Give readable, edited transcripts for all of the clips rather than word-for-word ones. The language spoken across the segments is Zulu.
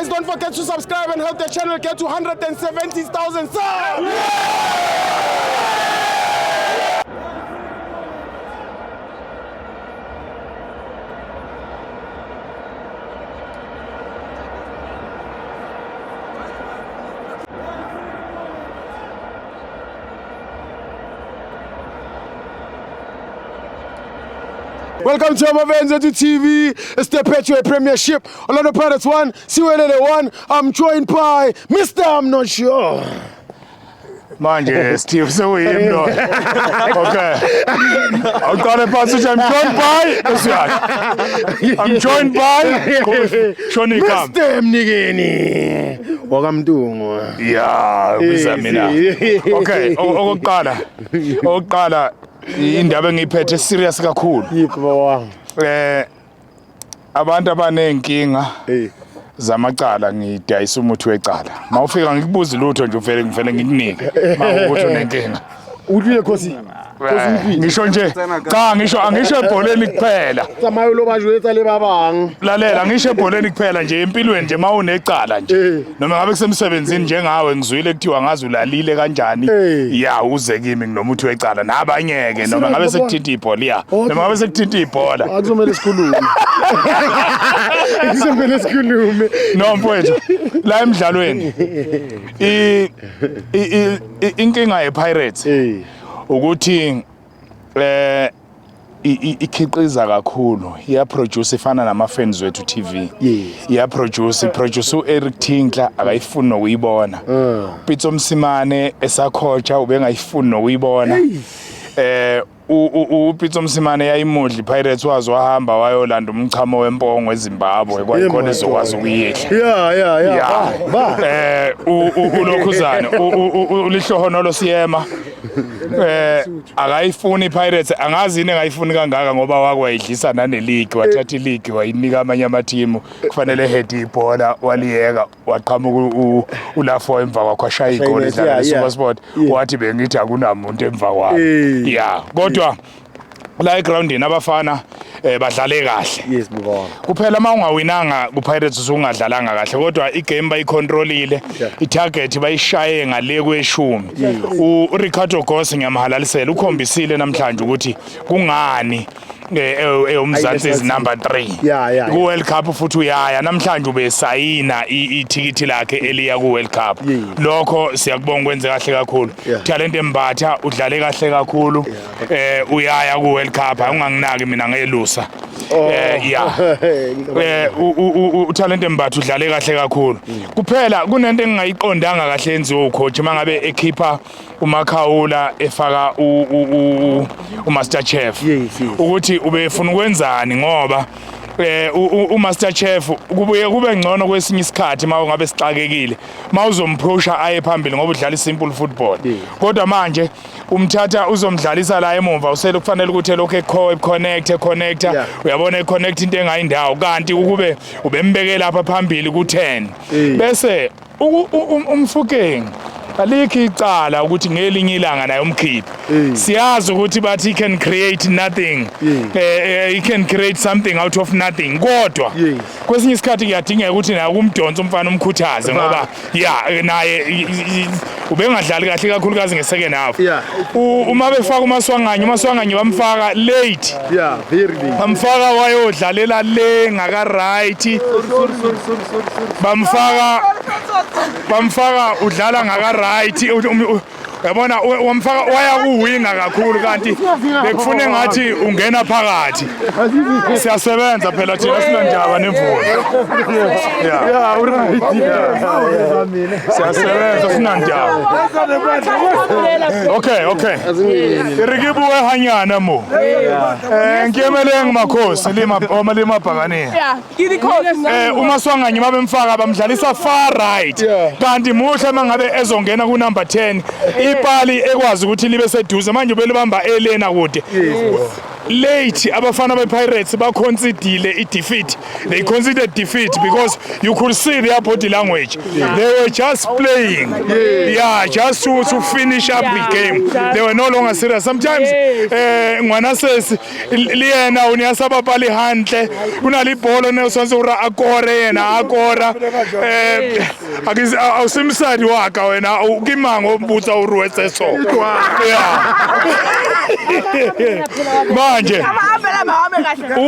guys, don't forget to subscribe and help the channel get to 170,000 subs. Welcome to Amavenza TV. It's the Petro Premiership. Orlando Pirates 1, Siwelele 1. I'm joined by Mr. I'm not sure. Manje Steve sewuyimlo. Okay. Awuqale phansi uthi I'm joined by Shoni Kam. Mr. Mnikeni. Wakamtungu. Yeah, biza mina. Okay, okokuqala indaba engiphethe serious kakhulu. Yiphi bawami? Abantu abanenkinga zamacala ngidayisa umuthi wecala. Mawufika ngikubuza lutho nje uvele ngikunike. Mawukuthi unenkinga. Uthile Khosi. Ngisho nje cha angisho ebholeni kuphela. Samayo lo bajwetsa le babang. Lalela ngisho ebholeni kuphela nje empilweni nje mawunecala nje. Noma ngabe kusemsebenzini njengawe ngizwile kuthiwa ngazi ulalile kanjani. Ya uze kimi nginomuthi wecala nabanyeke noma ngabe sekuthinta ibhola ya. Noma ngabe sekuthinta ibhola. Akuzomela sikhulume. Akuzomela sikhulume. No mfowethu la emidlalweni inkinga yePirates ukuthi ikhiqiza kakhulu iyaproduce ifana nama-fans wethu TV iyaproduce uEric Tinkler akayifuni nokuyibona Pitso Msimane esakhotsha ubengayifuni nokuyibona uPitso Msimane yayimudla iPirates wazi wahamba wayolanda umchamo wempongo eZimbabwe kwayikhona ezokwazi ukuyehla ulokhuzana ulihlohonolo siyema akayifuni iPirates angazi yini engayifuni kangaka ngoba wakwayidlisa naneleague wathatha ileague wayinika amanye amathimu kufanele head ibhola waliyeka waqhamuka ulafo emva kwakho ashaya igoli edlala eSuperSport wathi bengithi akunamuntu emva kwakhe kodwa la egroundini abafana badlale kahle yes bubona kuphela uma ungawinanga kuPirates usungadlalanga kahle kodwa igame bayicontrolile itarget bayishaye ngale kweshumi uRicardo Goss ngiyamhalalisela ukhombisile namhlanje ukuthi kungani umzansi is number 3 ku World Cup futhi uyaya namhlanje ubesayina ithikithi lakhe eliya ku World Cup lokho siyakubonga kwenze kahle kakhulu talent embatha udlale kahle kakhulu uyaya ku World Cup unganginaki mina ngelusa utalent embatha udlale kahle kakhulu kuphela kunento engingayiqondanga kahle enziwe ucoach mangabe ekhipha uMakhawula efaka uMaster Chef ukuthi ubefuna ukwenzani ngoba uMaster Chef kubuye kube ngcono kwesinye isikhathi mawungabe sixakekile mawuzomphusha aye phambili ngoba udlala isimple football kodwa manje umthatha uzomdlalisa la emuva usele kufanele ukuthi lokho connector uyabona econnect into engayindawo kanti ukube ubembeke lapha phambili ku10 bese umfukeng alikho icala ukuthi ngelinye ilanga naye umkhiphi siyazi ukuthi bathi he can create nothing he can create something out of nothing kodwa kwesinye isikhathi kuyadingeka ukuthi naye kumdonsa umfana umkhuthaze ngoba naye ubengadlali kahle kakhulukazi ngesecond half uma befaka uMaswanganye bamfaka late very late bamfaka wayodlalela le ngaka right bamfaka udlala ngaka right yabona wamfaka waya kuwinga kakhulu kanti bekufune ngathi ungena phakathi siyasebenza phela thina sinandaba nemvulo siyasebenza sinandaba okay irikibu wehanyana mo ngiyemele ngimakhosi lima bhakaneni uMaswanganye babemfaka bamdlalisa far right kanti muhle mangabe ezongena ku number 10 ipali ekwazi ukuthi libe seduze manje ubelibamba elena kude late abafana bePirates baconsidered defeat. They considered defeat because you could see their body language. They were just playing. Just to finish up the game. They were no longer serious. Sometimes ngwana says liena unyasaba pali hantle kunali bolo nesonse ura akore yena akora awusimsadi waka wena ukimango mbutsa uruwetse so manje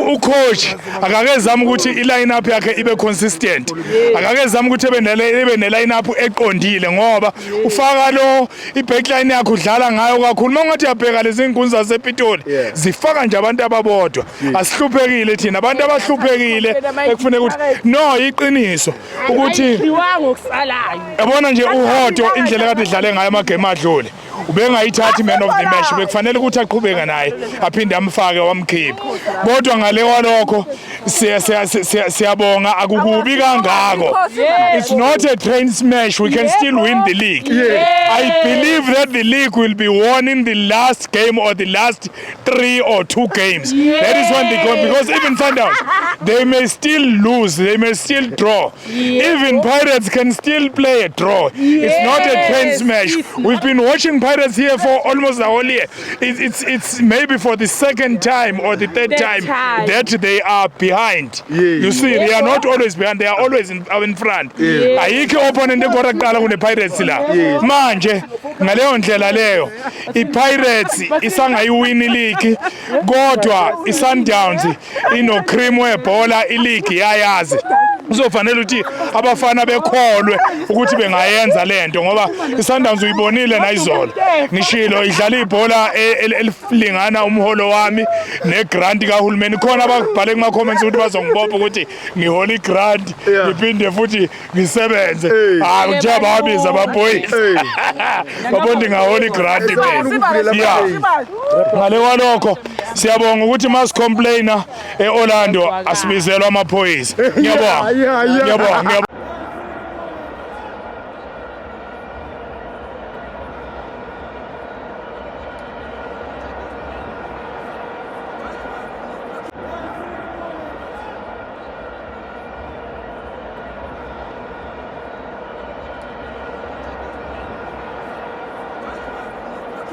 ucoach akakezama ukuthi iline up yakhe ibe consistent akakezama ukuthi ibe neline up eqondile ngoba ufaka lo ibackline yakhe udlala ngayo kakhulu mongathi yabheka lezi inkunzi zasePitoli zifaka nje abantu ababodwa asihluphekile thina abantu abahluphekile ekufuneka ukuthi no iqiniso ukuthi yabona nje uHoto indlela kade idlale ngayo amagame adlule ubengayithathi man of the match bekufanele ukuthi aqhubeka naye aphinde amfake wamkhipha kodwa ngale walokho siyabonga akukubi kangako. It's not a train smash, we can still win the league. I believe that the league will be won in the last game or the last 3 or 2 games. That is when they go, because even Sundowns, they may still lose, they may still draw. Even Pirates can still play a draw. It's not a train smash. We've been watching Pirates here for almost a whole year. It's maybe for the second time or the third time that they are behind. You see, they are not always behind, they are always in front. Ayikho opponent ekora kuqala kune Pirates la. Manje ngaleyo ndlela leyo iPirates isangayiwini league kodwa iSundowns ino cream webhola ileague yayazi. Kuzofanele ukuthi abafana bekholwe ukuthi bengayenza lento ngoba iSundowns uyibonile nayizolo ngishilo idlala ibhola eliflingana umholo wami negrant kahulumeni khona ababhale kuma comments ukuthi bazongibopha ukuthi ngihola igrant ngiphinde futhi ngisebenze nje ababiza ababoys babonde ngahola igrant ngale walokho siyabonga ukuthi mas complainer eOrlando asibizelwa amaphoyisa ngiyabonga